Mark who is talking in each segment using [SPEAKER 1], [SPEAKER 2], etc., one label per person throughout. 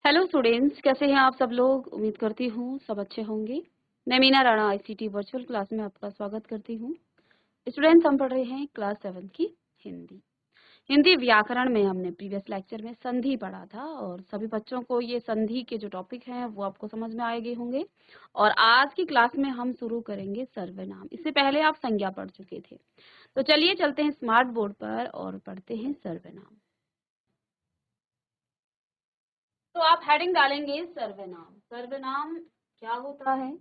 [SPEAKER 1] Hello students, कैसे हैं आप सब लोग। उम्मीद करती हूँ सब अच्छे होंगे। मैं Meena Rana ICT virtual class में आपका स्वागत करती हूँ। स्टूडेंट्स, हम पढ़ रहे हैं क्लास 7 की हिंदी। हिंदी व्याकरण में हमने प्रीवियस लेक्चर में संधि पढ़ा था और सभी बच्चों को ये संधि के जो टॉपिक हैं वो आपको समझ में आए गए होंगे। और आज की क्लास में हम शुरू करेंगे सर्वनाम। इससे पहले आप संज्ञा पढ़ चुके थे, तो चलिए चलते हैं स्मार्ट बोर्ड पर और पढ़ते हैं सर्वनाम। तो आप हेडिंग डालेंगे सर्वनाम। सर्वनाम क्या होता है?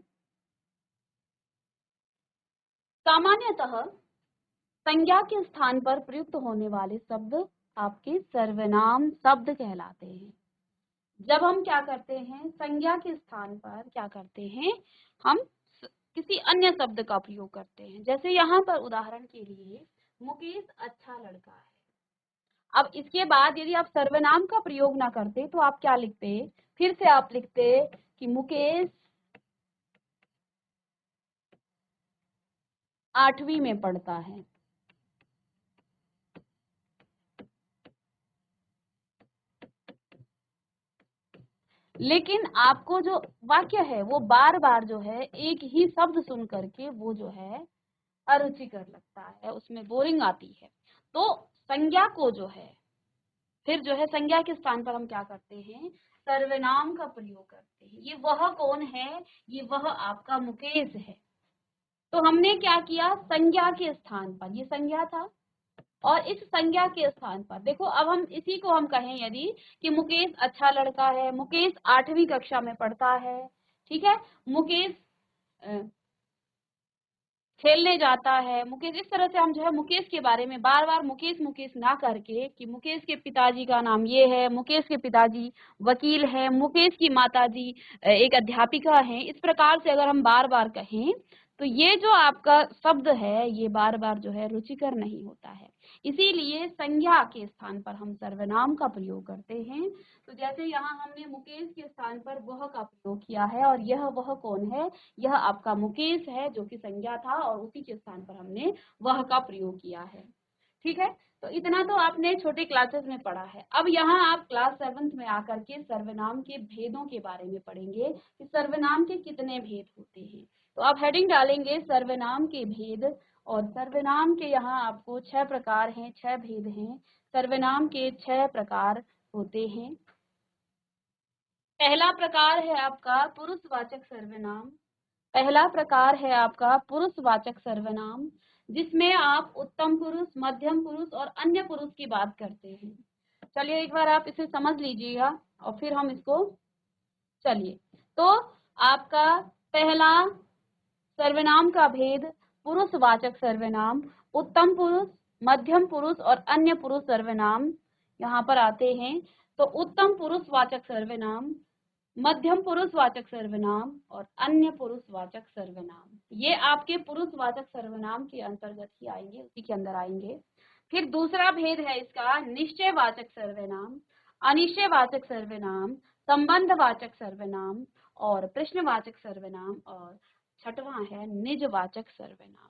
[SPEAKER 1] सामान्यतः संज्ञा के स्थान पर प्रयुक्त होने वाले शब्द आपके सर्वनाम शब्द कहलाते हैं। जब हम क्या करते हैं, संज्ञा के स्थान पर क्या करते हैं, हम किसी अन्य शब्द का प्रयोग करते हैं। जैसे यहाँ पर उदाहरण के लिए मुकेश अच्छा लड़का है। अब इसके बाद यदि आप सर्वनाम का प्रयोग ना करते तो आप क्या लिखते, फिर से आप लिखते कि मुकेश 8वीं में पढ़ता है। लेकिन आपको जो वाक्य है वो बार बार जो है एक ही शब्द सुन करके वो जो है अरुचिकर लगता है, उसमें बोरिंग आती है। तो संज्ञा को जो है फिर जो है संज्ञा के स्थान पर हम क्या करते हैं, सर्वनाम का प्रयोग करते हैं। ये वह कौन है, ये वह आपका मुकेश है। तो हमने क्या किया, संज्ञा के स्थान पर, ये संज्ञा था और इस संज्ञा के स्थान पर देखो, अब हम इसी को हम कहें यदि कि मुकेश अच्छा लड़का है, मुकेश 8वीं कक्षा में पढ़ता है, ठीक है, मुकेश खेलने जाता है, मुकेश, इस तरह से हम जो है मुकेश के बारे में बार बार मुकेश मुकेश ना करके कि मुकेश के पिताजी का नाम ये है, मुकेश के पिताजी वकील है, मुकेश की माताजी एक अध्यापिका है, इस प्रकार से अगर हम बार बार कहें तो ये जो आपका शब्द है ये बार बार जो है रुचिकर नहीं होता है। इसीलिए संज्ञा के स्थान पर हम सर्वनाम का प्रयोग करते हैं। तो जैसे यहाँ हमने मुकेश के स्थान पर वह का प्रयोग किया है और यह वह कौन है, यह आपका मुकेश है जो कि संज्ञा था और उसी के स्थान पर हमने वह का प्रयोग किया है। ठीक है, तो इतना तो आपने छोटे क्लासेस में पढ़ा है। अब यहाँ आप क्लास 7th में आकर के सर्वनाम के भेदों के बारे में पढ़ेंगे कि सर्वनाम के कितने भेद होते हैं। तो आप हेडिंग डालेंगे सर्वनाम के भेद, और सर्वनाम के यहाँ आपको 6 प्रकार हैं, 6 भेद हैं। सर्वनाम के 6 प्रकार होते हैं। पहला प्रकार है आपका पुरुषवाचक सर्वनाम। पहला प्रकार है आपका पुरुषवाचक सर्वनाम, जिसमें आप उत्तम पुरुष, मध्यम पुरुष और अन्य पुरुष की बात करते हैं। चलिए एक बार आप इसे समझ लीजिएगा और फिर हम इसको, चलिए, तो आपका पहला सर्वनाम का भेद पुरुषवाचक सर्वनाम, उत्तम पुरुष, मध्यम पुरुष और अन्य पुरुष सर्वनाम यहाँ पर आते हैं। तो उत्तम पुरुषवाचक सर्वनाम, मध्यम पुरुषवाचक सर्वनाम और अन्य पुरुषवाचक सर्वनाम, ये आपके पुरुषवाचक सर्वनाम के अंतर्गत ही आएंगे, उसी के अंदर आएंगे। फिर दूसरा भेद है इसका निश्चयवाचक सर्वनाम, अनिश्चयवाचक सर्वनाम, संबंधवाचक सर्वनाम और प्रश्नवाचक सर्वनाम, और छठवां है निजवाचक सर्वनाम।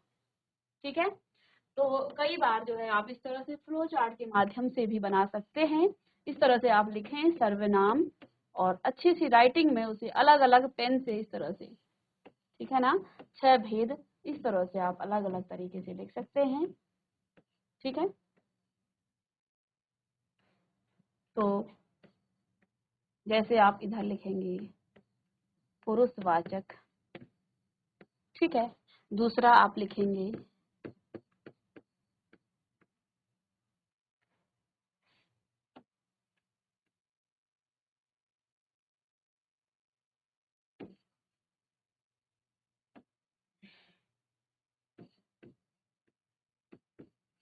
[SPEAKER 1] ठीक है, तो कई बार जो है आप इस तरह से फ्लो चार्ट के माध्यम से भी बना सकते हैं। इस तरह से आप लिखें सर्वनाम और अच्छी सी राइटिंग में उसे अलग अलग पेन से इस तरह से, ठीक है ना, 6 भेद इस तरह से आप अलग अलग तरीके से लिख सकते हैं। ठीक है, तो जैसे आप इधर लिखेंगे पुरुषवाचक, ठीक है, दूसरा आप लिखेंगे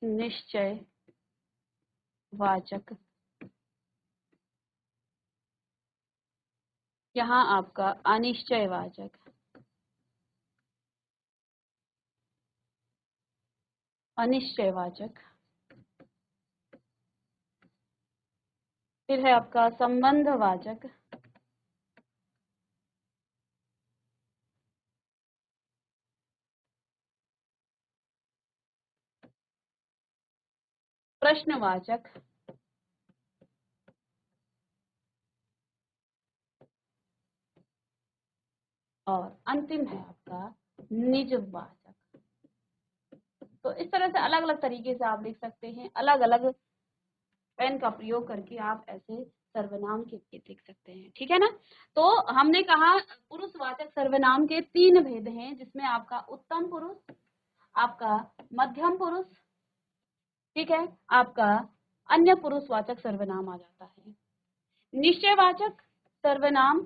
[SPEAKER 1] निश्चयवाचक। यहाँ आपका अनिश्चयवाचक, अनिश्चयवाचक। फिर है आपका संबंधवाचक, प्रश्नवाचक, और अंतिम है आपका निजवाचक। तो इस तरह से अलग अलग तरीके से आप लिख सकते हैं, अलग अलग पेन का प्रयोग करके आप ऐसे सर्वनाम के लिख सकते हैं, ठीक है ना। तो हमने कहा पुरुषवाचक सर्वनाम के 3 भेद हैं, जिसमें आपका उत्तम पुरुष, आपका मध्यम पुरुष, ठीक है, आपका अन्य पुरुषवाचक सर्वनाम आ जाता है। निश्चयवाचक सर्वनाम,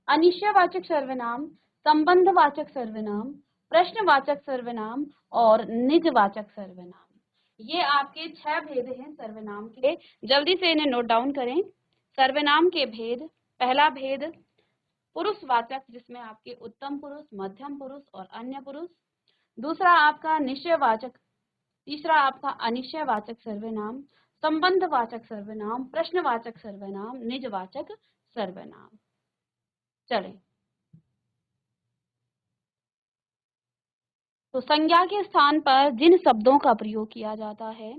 [SPEAKER 1] अनिश्चयवाचक सर्वनाम, संबंधवाचक सर्वनाम, प्रश्नवाचक सर्वनाम और निजवाचक सर्वनाम। ये आपके 6 भेद हैं सर्वनाम के। जल्दी से इन्हें नोट डाउन करें। सर्वनाम के भेद, पहला भेद पुरुषवाचक, जिसमें आपके उत्तम पुरुष, मध्यम पुरुष और अन्य पुरुष। दूसरा आपका निश्चयवाचक, तीसरा आपका अनिश्चयवाचक सर्वनाम, संबंधवाचक सर्वनाम, प्रश्नवाचक सर्वनाम, निजवाचक सर्वनाम। चलें, तो संज्ञा के स्थान पर जिन शब्दों का प्रयोग किया जाता है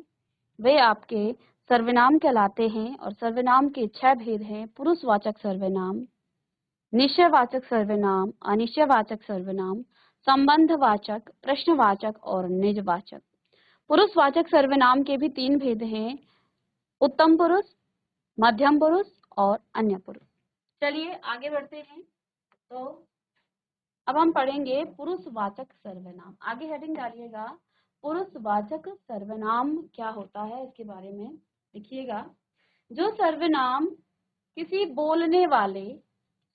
[SPEAKER 1] वे आपके सर्वनाम कहलाते हैं। और सर्वनाम के 6 भेद हैं: पुरुषवाचक सर्वनाम, निश्चयवाचक सर्वनाम, अनिश्चयवाचक सर्वनाम, संबंधवाचक, प्रश्नवाचक और निजवाचक। पुरुषवाचक सर्वनाम के भी 3 भेद हैं: उत्तम पुरुष, मध्यम पुरुष और अन्य पुरुष। चलिए आगे बढ़ते हैं। तो अब हम पढ़ेंगे पुरुषवाचक सर्वनाम। आगे हेडिंग डालिएगा, पुरुषवाचक सर्वनाम क्या होता है, इसके बारे में लिखिएगा। जो सर्वनाम किसी बोलने वाले,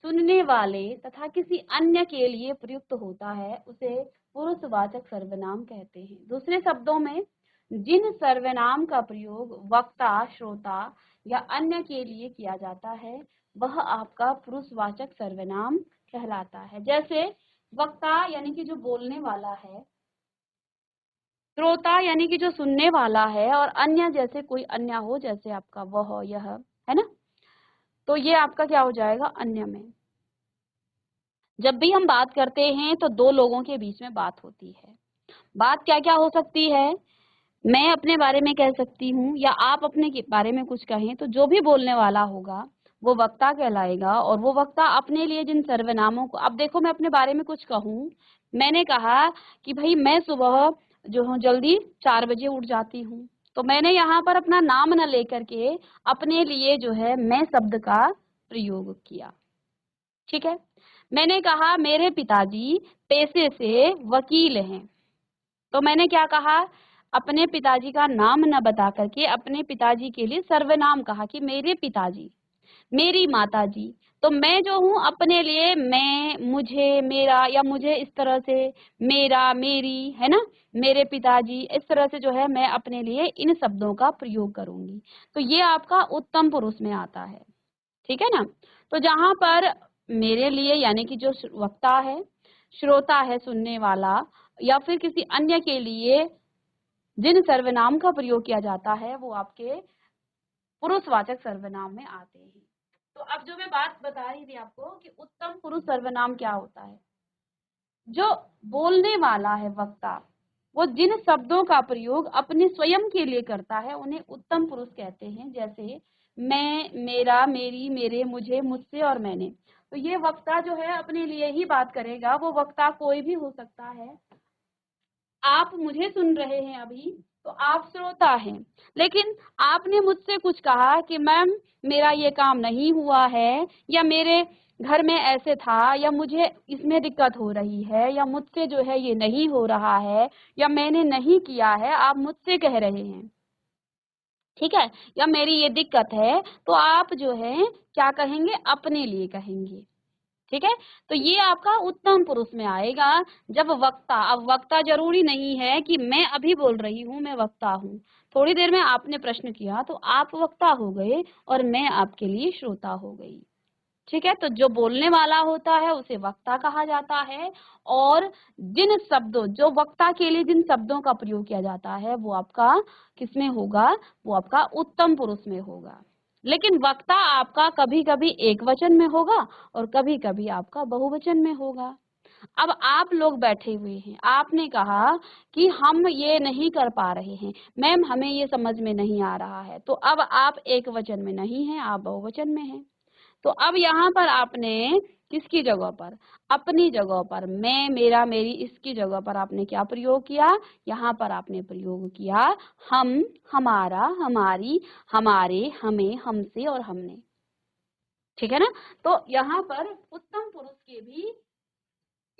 [SPEAKER 1] सुनने वाले तथा किसी अन्य के लिए प्रयुक्त होता है उसे पुरुषवाचक सर्वनाम कहते हैं। दूसरे शब्दों में, जिन सर्वनाम का प्रयोग वक्ता, श्रोता या अन्य के लिए किया जाता है वह आपका पुरुषवाचक सर्वनाम कहलाता है। जैसे वक्ता यानी कि जो बोलने वाला है, श्रोता यानी कि जो सुनने वाला है, और अन्य जैसे कोई अन्य हो, जैसे आपका वह, यह, है ना। तो ये आपका क्या हो जाएगा, अन्य में। जब भी हम बात करते हैं तो 2 लोगों के बीच में बात होती है। बात क्या क्या हो सकती है, मैं अपने बारे में कह सकती हूँ या आप अपने बारे में कुछ कहें, तो जो भी बोलने वाला होगा वो वक्ता कहलाएगा। और वो वक्ता अपने लिए जिन सर्वनामों को, अब देखो मैं अपने बारे में कुछ कहूँ, मैंने कहा कि भाई मैं सुबह जो हूँ जल्दी 4 बजे उठ जाती हूँ, तो मैंने यहाँ पर अपना नाम न लेकर के अपने लिए जो है मैं शब्द का प्रयोग किया, ठीक है। मैंने कहा मेरे पिताजी पेशे से वकील हैं, तो मैंने क्या कहा, अपने पिताजी का नाम न बता करके अपने पिताजी के लिए सर्वनाम कहा कि मेरे पिताजी, मेरी माताजी। तो मैं जो हूँ अपने लिए मैं, मुझे, मेरा, या मुझे इस तरह से मेरा, मेरी, है ना, मेरे पिताजी, इस तरह से जो है मैं अपने लिए इन शब्दों का प्रयोग करूंगी। तो ये आपका उत्तम पुरुष में आता है, ठीक है ना। तो जहां पर मेरे लिए यानी कि जो वक्ता है, श्रोता है सुनने वाला, या फिर किसी अन्य के लिए जिन सर्वनाम का प्रयोग किया जाता है वो आपके पुरुषवाचक सर्वनाम में आते हैं। तो अब जो मैं बात बता रही थी आपको कि उत्तम पुरुष सर्वनाम क्या होता है, जो बोलने वाला है वक्ता, वो जिन शब्दों का प्रयोग अपने स्वयं के लिए करता है उन्हें उत्तम पुरुष कहते हैं। जैसे मैं, मेरा, मेरी, मेरे, मुझे, मुझसे और मैंने। तो ये वक्ता जो है अपने लिए ही बात करेगा, वो वक्ता कोई भी हो सकता है। आप मुझे सुन रहे हैं अभी, तो आप श्रोता हैं, लेकिन आपने मुझसे कुछ कहा कि मैम मेरा ये काम नहीं हुआ है, या मेरे घर में ऐसे था, या मुझे इसमें दिक्कत हो रही है, या मुझसे जो है ये नहीं हो रहा है, या मैंने नहीं किया है, आप मुझसे कह रहे हैं, ठीक है, या मेरी ये दिक्कत है, तो आप जो है क्या कहेंगे, अपने लिए कहेंगे, ठीक है। तो ये आपका उत्तम पुरुष में आएगा जब वक्ता, अब वक्ता जरूरी नहीं है कि मैं अभी बोल रही हूँ मैं वक्ता हूँ, थोड़ी देर में आपने प्रश्न किया तो आप वक्ता हो गए और मैं आपके लिए श्रोता हो गई, ठीक है। तो जो बोलने वाला होता है उसे वक्ता कहा जाता है, और जिन शब्दों, जो वक्ता के लिए जिन शब्दों का प्रयोग किया जाता है वो आपका किसमें होगा, वो आपका उत्तम पुरुष में होगा। लेकिन वक्ता आपका कभी कभी एक वचन में होगा और कभी कभी आपका बहुवचन में होगा। अब आप लोग बैठे हुए हैं, आपने कहा कि हम ये नहीं कर पा रहे हैं मैम, हमें ये समझ में नहीं आ रहा है, तो अब आप एक वचन में नहीं हैं, आप बहुवचन में हैं। तो अब यहाँ पर आपने किसकी जगह पर? अपनी जगह पर। मैं, मेरा, मेरी, इसकी जगह पर आपने क्या प्रयोग किया? यहाँ पर आपने प्रयोग किया हम, हमारा, हमारी, हमारे, हमें, हमसे और हमने। ठीक है ना? तो यहाँ पर उत्तम पुरुष के भी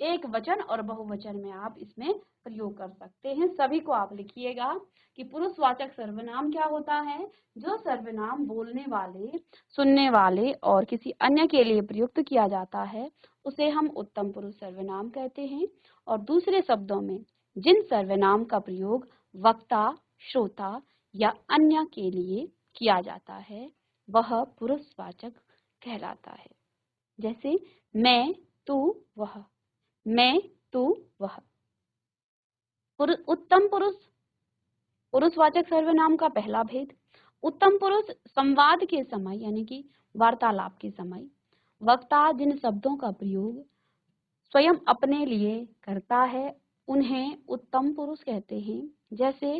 [SPEAKER 1] एक वचन और बहुवचन में आप इसमें प्रयोग कर सकते हैं। सभी को आप लिखिएगा कि पुरुषवाचक सर्वनाम क्या होता है? जो सर्वनाम बोलने वाले, सुनने वाले और किसी अन्य के लिए प्रयुक्त किया जाता है उसे हम उत्तम पुरुष सर्वनाम कहते हैं। और दूसरे शब्दों में जिन सर्वनाम का प्रयोग वक्ता, श्रोता या अन्य के लिए किया जाता है वह पुरुषवाचक कहलाता है। जैसे मैं, तू, वह। मैं, तू, वह। उत्तम पुरुष पुरुषवाचक सर्वनाम का पहला भेद। उत्तम पुरुष संवाद के समय यानी कि वार्तालाप के समय वक्ता जिन शब्दों का प्रयोग स्वयं अपने लिए करता है उन्हें उत्तम पुरुष कहते हैं। जैसे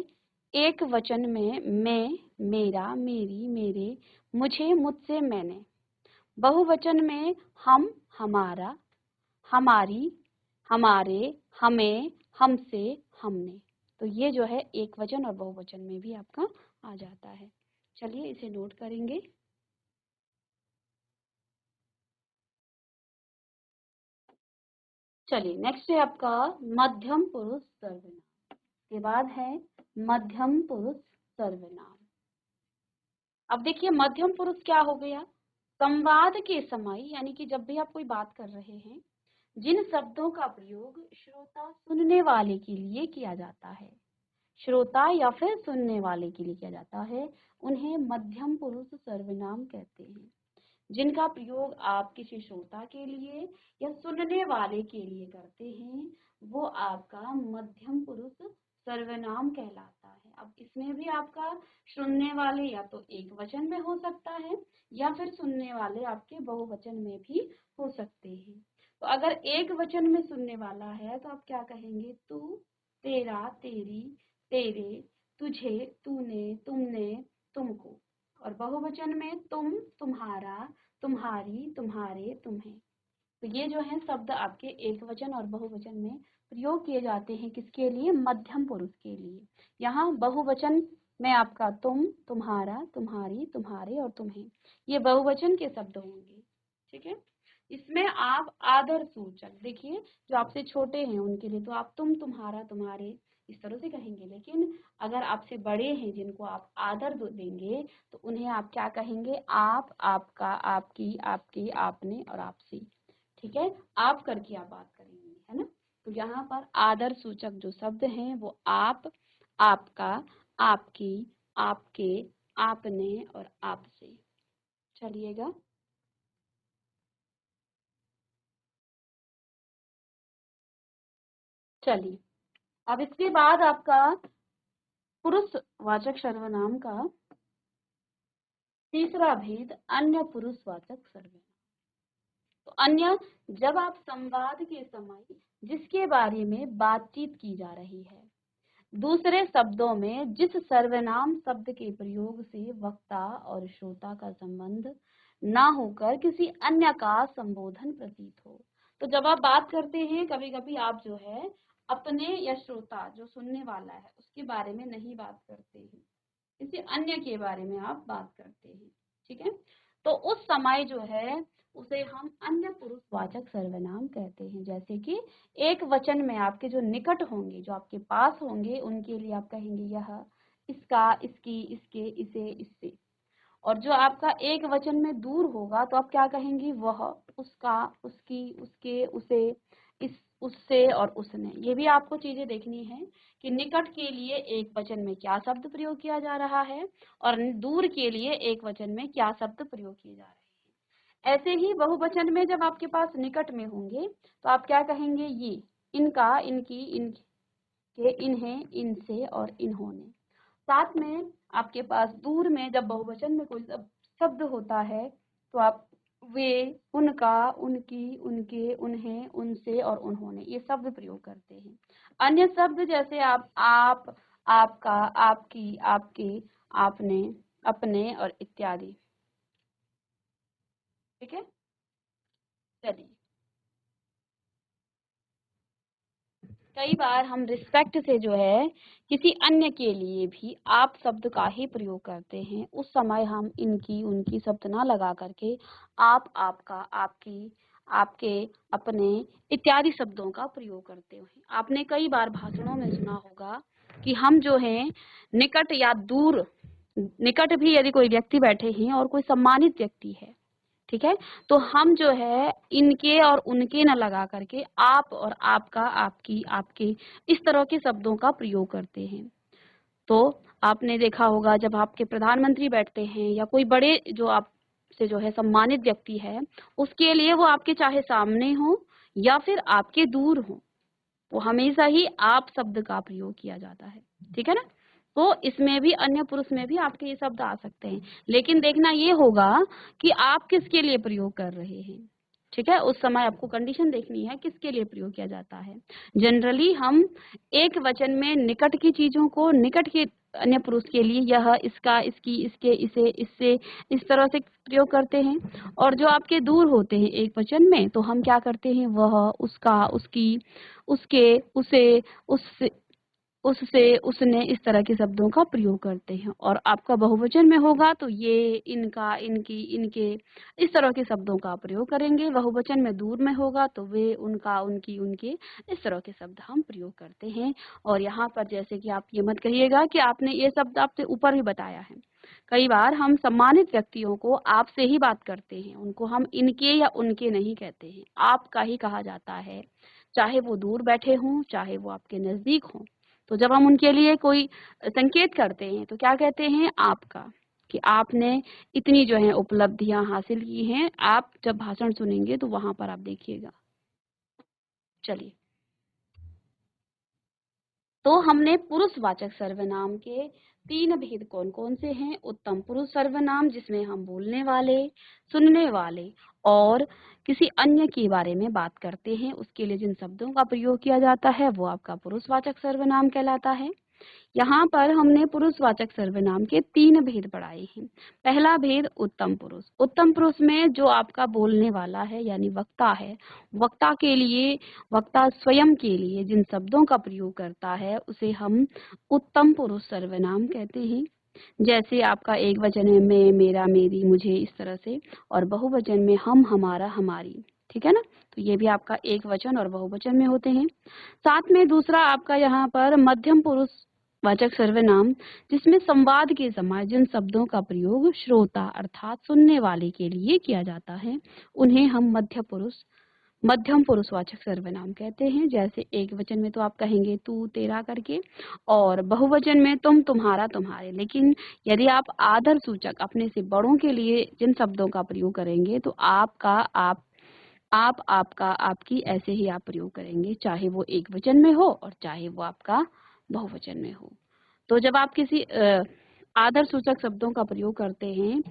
[SPEAKER 1] एक वचन में मैं, मेरा, मेरी, मेरे, मुझे, मुझसे, मैंने। बहुवचन में हम, हमारा, हमारी, हमारे, हमें, हमसे, हमने। तो ये जो है एक वचन और बहुवचन में भी आपका आ जाता है। चलिए इसे नोट करेंगे। चलिए नेक्स्ट है आपका मध्यम पुरुष सर्वनाम। के बाद है मध्यम पुरुष सर्वनाम। अब देखिए मध्यम पुरुष क्या हो गया? संवाद के समय यानी कि जब भी आप कोई बात कर रहे हैं जिन शब्दों का प्रयोग श्रोता सुनने वाले के लिए किया जाता है, श्रोता या फिर सुनने वाले के लिए किया जाता है, उन्हें मध्यम पुरुष सर्वनाम कहते हैं। जिनका प्रयोग आप किसी श्रोता के लिए या सुनने वाले के लिए करते हैं वो आपका मध्यम पुरुष सर्वनाम कहलाता है। अब इसमें भी आपका सुनने वाले या तो एक वचन में हो सकता है या फिर सुनने वाले आपके बहुवचन में भी हो सकते हैं। तो अगर एक वचन में सुनने वाला है तो आप क्या कहेंगे? तू, तेरा, तेरी, तेरे, तुझे, तूने, तुमने, तुमको। और बहुवचन में तुम, तुम्हारा, तुम्हारी, तुम्हारे, तुम्हें। तो ये जो है शब्द आपके एक वचन और बहुवचन में प्रयोग किए जाते हैं। किसके लिए? मध्यम पुरुष के लिए। यहाँ बहुवचन में आपका तुम, तुम्हारा, तुम्हारी, तुम्हारे और तुम्हें, ये बहुवचन के शब्द होंगे। ठीक है? इसमें आप आदर सूचक, देखिए जो आपसे छोटे हैं उनके लिए तो आप तुम, तुम्हारा, तुम्हारे इस तरह से कहेंगे, लेकिन अगर आपसे बड़े हैं जिनको आप आदर देंगे तो उन्हें आप क्या कहेंगे? आप, आपका, आपकी, आपके, आपने और आपसे। ठीक है? आप करके आप बात करेंगे, है ना? तो यहाँ पर आदर सूचक जो शब्द हैं वो आप, आपका, आपकी, आपके, आपने और आपसे। चलिएगा चलिए अब इसके बाद आपका पुरुषवाचक सर्वनाम का तीसरा भेद अन्य पुरुषवाचक सर्वनाम। तो अन्य, जब आप संवाद के समय जिसके बारे में बातचीत की जा रही है, दूसरे शब्दों में जिस सर्वनाम शब्द के प्रयोग से वक्ता और श्रोता का संबंध ना होकर किसी अन्य का संबोधन प्रतीत हो। तो जब आप बात करते हैं कभी कभी आप जो है अपने या श्रोता जो सुनने वाला है उसके बारे में नहीं बात करते हैं, किसी अन्य के बारे में आप बात करते हैं। ठीक है? तो उस समय जो है उसे हम अन्य पुरुषवाचक सर्वनाम कहते हैं। जैसे कि एक वचन में आपके जो निकट होंगे, जो आपके पास होंगे, उनके लिए आप कहेंगे यह, इसका, इसकी, इसके, इसे, इससे। और जो आपका एक वचन में दूर होगा तो आप क्या कहेंगे? वह, उसका, उसकी, उसके, उसे, इस, उससे और उसने। ये भी आपको चीजें देखनी है कि निकट के लिए एक वचन में क्या शब्द प्रयोग किया जा रहा है और दूर के लिए एक वचन में क्या शब्द प्रयोग किए जा रहे हैं। ऐसे ही बहुवचन में जब आपके पास निकट में होंगे तो आप क्या कहेंगे? ये, इनका, इनकी, इनके, इन्हें, इनसे और इन्होंने। साथ में आपके पास दूर में जब बहुवचन में कोई शब्द होता है तो आप वे, उनका, उनकी, उनके, उन्हें, उनसे और उन्होंने ये शब्द प्रयोग करते हैं। अन्य शब्द जैसे आप, आपका, आपकी, आपके, आपने, अपने और इत्यादि। ठीक है? चलिए कई बार हम रिस्पेक्ट से जो है किसी अन्य के लिए भी आप शब्द का ही प्रयोग करते हैं। उस समय हम इनकी उनकी शब्द ना लगा करके आप, आपका, आपकी, आपके, अपने इत्यादि शब्दों का प्रयोग करते हैं। आपने कई बार भाषणों में सुना होगा कि हम जो है निकट या दूर, निकट भी यदि कोई व्यक्ति बैठे हैं और कोई सम्मानित व्यक्ति है, ठीक है, तो हम जो है इनके और उनके न लगा करके आप और आपका, आपकी, आपके इस तरह के शब्दों का प्रयोग करते हैं। तो आपने देखा होगा जब आपके प्रधानमंत्री बैठते हैं या कोई बड़े जो आपसे जो है सम्मानित व्यक्ति है, उसके लिए वो आपके चाहे सामने हो या फिर आपके दूर हो, वो हमेशा ही आप शब्द का प्रयोग किया जाता है, ठीक है ना। तो इसमें भी अन्य पुरुष में भी आपके ये शब्द आ सकते हैं, लेकिन देखना ये होगा कि आप किसके लिए प्रयोग कर रहे हैं, ठीक है। उस समय आपको कंडीशन देखनी है किसके लिए प्रयोग किया जाता है। जनरली हम एक वचन में निकट की चीजों को निकट के अन्य पुरुष के लिए यह, इसका, इसकी, इसके, इसे, इससे इस तरह से प्रयोग करते हैं। और जो आपके दूर होते हैं एक वचन में, तो हम क्या करते हैं, वह, उसका, उसकी, उसके, उसे, उससे, उसने, इस तरह के शब्दों का प्रयोग करते हैं। और आपका बहुवचन में होगा तो ये, इनका, इनकी, इनके, इस तरह के शब्दों का प्रयोग करेंगे। बहुवचन में दूर में होगा तो वे, उनका, उनकी, उनके, इस तरह के शब्द हम प्रयोग करते हैं। और यहाँ पर जैसे कि आप ये मत कहिएगा कि आपने ये शब्द आपसे ऊपर भी बताया है। कई बार हम सम्मानित व्यक्तियों को आप से ही बात करते हैं, उनको हम इनके या उनके नहीं कहते हैं, आपका ही कहा जाता है, चाहे वो दूर बैठे हों चाहे वो आपके नजदीक हों। तो जब हम उनके लिए कोई संकेत करते हैं तो क्या कहते हैं, आपका, कि आपने इतनी जो है उपलब्धियां हासिल की हैं। आप जब भाषण सुनेंगे तो वहां पर आप देखिएगा। चलिए, तो हमने पुरुषवाचक सर्वनाम के 3 भेद कौन कौन से हैं। उत्तम पुरुष सर्वनाम, जिसमें हम बोलने वाले, सुनने वाले और किसी अन्य के बारे में बात करते हैं, उसके लिए जिन शब्दों का प्रयोग किया जाता है वो आपका पुरुषवाचक सर्वनाम कहलाता है। यहाँ पर हमने पुरुषवाचक सर्वनाम के 3 भेद पढ़ाए हैं। पहला भेद उत्तम पुरुष। उत्तम पुरुष में जो आपका बोलने वाला है यानी वक्ता है, वक्ता के लिए, वक्ता स्वयं के लिए जिन शब्दों का प्रयोग करता है उसे हम उत्तम पुरुष सर्वनाम कहते हैं। जैसे आपका एक वचन है मैं, मेरा, मेरी, मुझे, इस तरह से, और बहुवचन में हम, हमारा, हमारी, ठीक है ना। तो ये भी आपका एक वचन और बहुवचन में होते हैं। साथ में दूसरा आपका यहाँ पर मध्यम पुरुष वाचक सर्वनाम, जिसमें संवाद के समय जिन शब्दों का प्रयोग श्रोता अर्थात सुनने वाले के लिए किया जाता है उन्हें हम मध्यम पुरुषवाचक सर्वनाम कहते हैं। जैसे एक वचन में तो आप कहेंगे तू, तेरा करके, और बहुवचन में तुम, तुम्हारा, तुम्हारे। लेकिन यदि आप आदर सूचक अपने से बड़ों के लिए जिन शब्दों का प्रयोग करेंगे तो आपका, आप, आपका, आपकी, ऐसे ही आप प्रयोग करेंगे, चाहे वो एक वचन में हो और चाहे वो आपका बहुवचन में हो। तो जब आप किसी आदर सूचक शब्दों का प्रयोग करते हैं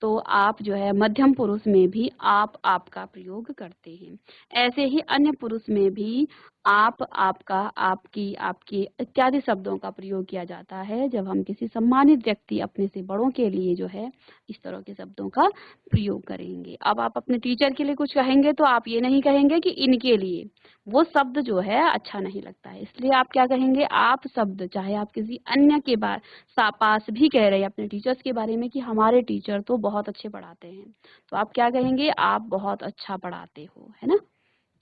[SPEAKER 1] तो आप जो है मध्यम पुरुष में भी आप, आपका प्रयोग करते हैं। ऐसे ही अन्य पुरुष में भी आप, आपका, आपकी, आपके इत्यादि शब्दों का प्रयोग किया जाता है जब हम किसी सम्मानित व्यक्ति अपने से बड़ों के लिए जो है इस तरह के शब्दों का प्रयोग करेंगे। अब आप अपने टीचर के लिए कुछ कहेंगे तो आप ये नहीं कहेंगे कि इनके लिए, वो शब्द जो है अच्छा नहीं लगता है, इसलिए आप क्या कहेंगे, आप शब्द, चाहे आप किसी अन्य के पास भी कह रहे हैं अपने टीचर्स के बारे में कि हमारे टीचर तो बहुत अच्छे पढ़ाते हैं, तो आप क्या कहेंगे, आप बहुत अच्छा पढ़ाते हो, है ना,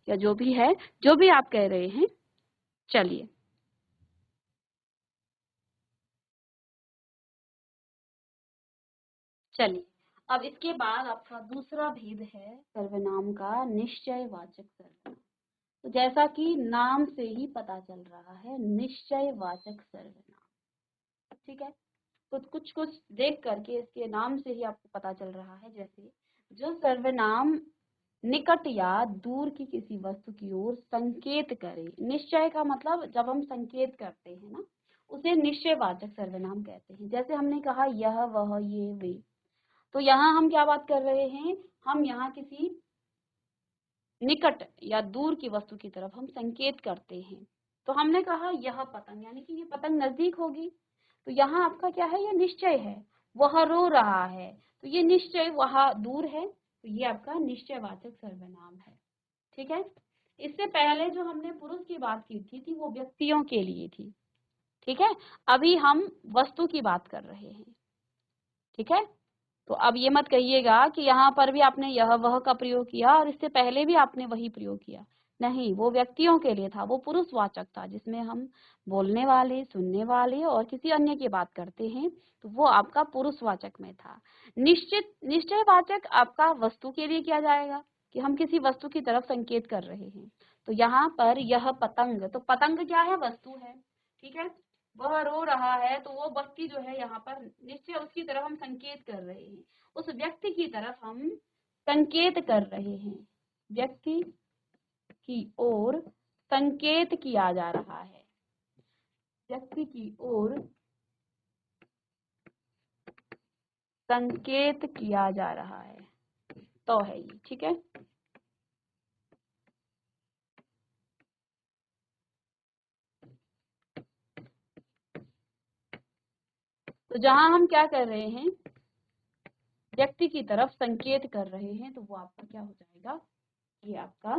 [SPEAKER 1] या जो भी है, जो भी आप कह रहे हैं। चलिए, चलिए, अब इसके बाद आपका दूसरा भेद है सर्वनाम का निश्चयवाचक सर्वनाम। तो जैसा कि नाम से ही पता चल रहा है, निश्चयवाचक सर्वनाम, ठीक है। तो कुछ कुछ देख करके इसके नाम से ही आपको पता चल रहा है, जैसे जो सर्वनाम निकट या दूर की किसी वस्तु की ओर संकेत करे। निश्चय का मतलब जब हम संकेत करते हैं ना, उसे निश्चयवाचक सर्वनाम कहते हैं। जैसे हमने कहा यह, वह, ये, वे, तो यहाँ हम क्या बात कर रहे हैं, हम यहाँ किसी निकट या दूर की वस्तु की तरफ हम संकेत करते हैं। तो हमने कहा यह पतंग, यानी कि ये पतंग नजदीक होगी, तो यहाँ आपका क्या है, ये निश्चय है। वह रो रहा है, तो ये निश्चय वह दूर है, तो ये आपका निश्चयवाचक सर्वनाम है, ठीक है। इससे पहले जो हमने पुरुष की बात की थी वो व्यक्तियों के लिए थी, ठीक है। अभी हम वस्तु की बात कर रहे हैं, ठीक है। तो अब ये मत कहिएगा कि यहाँ पर भी आपने यह वह का प्रयोग किया और इससे पहले भी आपने वही प्रयोग किया। नहीं, वो व्यक्तियों के लिए था, वो पुरुषवाचक था, जिसमें हम बोलने वाले, सुनने वाले और किसी अन्य की बात करते हैं, तो वो आपका पुरुषवाचक में था। निश्चयवाचक आपका वस्तु के लिए किया जाएगा कि हम किसी वस्तु की तरफ संकेत कर रहे हैं। तो यहाँ पर यह पतंग, तो पतंग क्या है? वस्तु है, ठीक है। वह रो रहा है, तो वो व्यक्ति जो है यहाँ पर निश्चय उसकी तरफ हम संकेत कर रहे हैं, उस व्यक्ति की तरफ हम संकेत कर रहे हैं, व्यक्ति की ओर संकेत किया जा रहा है, व्यक्ति की ओर संकेत किया जा रहा है, तो है ये, ठीक है। तो जहां हम क्या कर रहे हैं, व्यक्ति की तरफ संकेत कर रहे हैं, तो वो आपका क्या हो जाएगा, ये आपका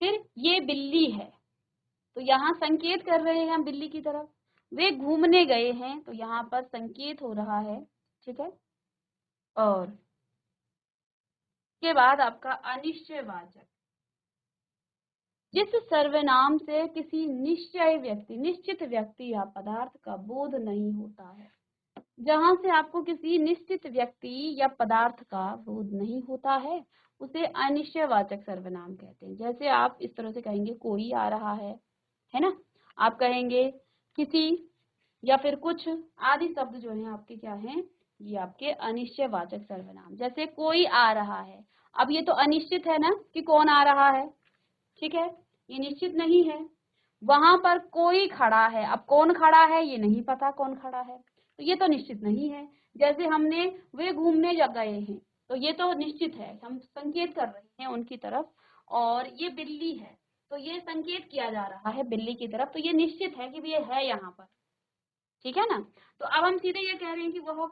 [SPEAKER 1] फिर ये बिल्ली है, तो यहाँ संकेत कर रहे हैं हम बिल्ली की तरफ। वे घूमने गए हैं, तो यहाँ पर संकेत हो रहा है, ठीक है। और के बाद आपका अनिश्चयवाचक, जिस सर्वनाम से किसी निश्चित व्यक्ति या पदार्थ का बोध नहीं होता है। जहां से आपको किसी निश्चित व्यक्ति या पदार्थ का बोध नहीं होता है, उसे अनिश्चयवाचक सर्वनाम कहते हैं। जैसे आप इस तरह से कहेंगे कोई आ रहा है ना। आप कहेंगे किसी या फिर कुछ आदि शब्द जो हैं आपके क्या हैं, ये आपके अनिश्चयवाचक सर्वनाम। जैसे कोई आ रहा है, अब ये तो अनिश्चित है ना कि कौन आ रहा है, ठीक है, ये निश्चित नहीं है। वहां पर कोई खड़ा है, अब कौन खड़ा है ये नहीं पता कौन खड़ा है, तो ये तो निश्चित नहीं है। जैसे हमने वे घूमने गए हैं, तो ये तो निश्चित है, हम संकेत कर रहे हैं उनकी तरफ। और ये बिल्ली है, तो ये संकेत किया जा रहा है बिल्ली की तरफ, तो ये निश्चित है कि ये है यहाँ पर, ठीक है ना। तो अब हम सीधे ये कह रहे हैं कि वह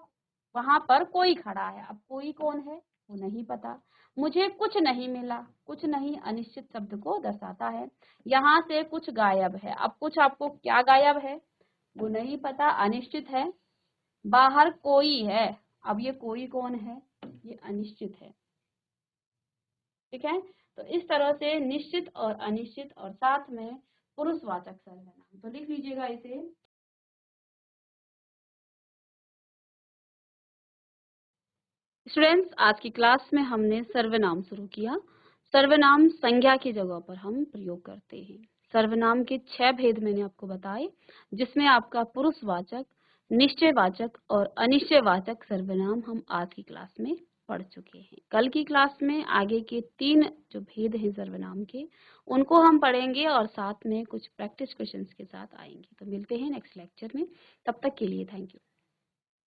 [SPEAKER 1] वहां पर कोई खड़ा है। अब कोई कौन है वो नहीं पता। मुझे कुछ नहीं मिला, कुछ नहीं अनिश्चित शब्द को दर्शाता है। यहाँ से कुछ गायब है, अब कुछ आपको क्या गायब है वो नहीं पता, अनिश्चित है। बाहर कोई है, अब ये कोई कौन है, ये अनिश्चित है, ठीक है। तो इस तरह से निश्चित और अनिश्चित और साथ में पुरुषवाचक सर्वनाम, तो लिख लीजिएगा इसे। स्टूडेंट्स, आज की क्लास में हमने सर्वनाम शुरू किया। सर्वनाम संज्ञा की जगह पर हम प्रयोग करते हैं। सर्वनाम के 6 भेद मैंने आपको बताए, जिसमें आपका पुरुषवाचक, निश्चयवाचक और अनिश्चयवाचक सर्वनाम हम आज की क्लास में पढ़ चुके हैं। कल की क्लास में आगे के 3 जो भेद हैं सर्वनाम के, उनको हम पढ़ेंगे और साथ में कुछ प्रैक्टिस क्वेश्चंस के साथ आएंगे। तो मिलते हैं नेक्स्ट लेक्चर में, तब तक के लिए थैंक यू।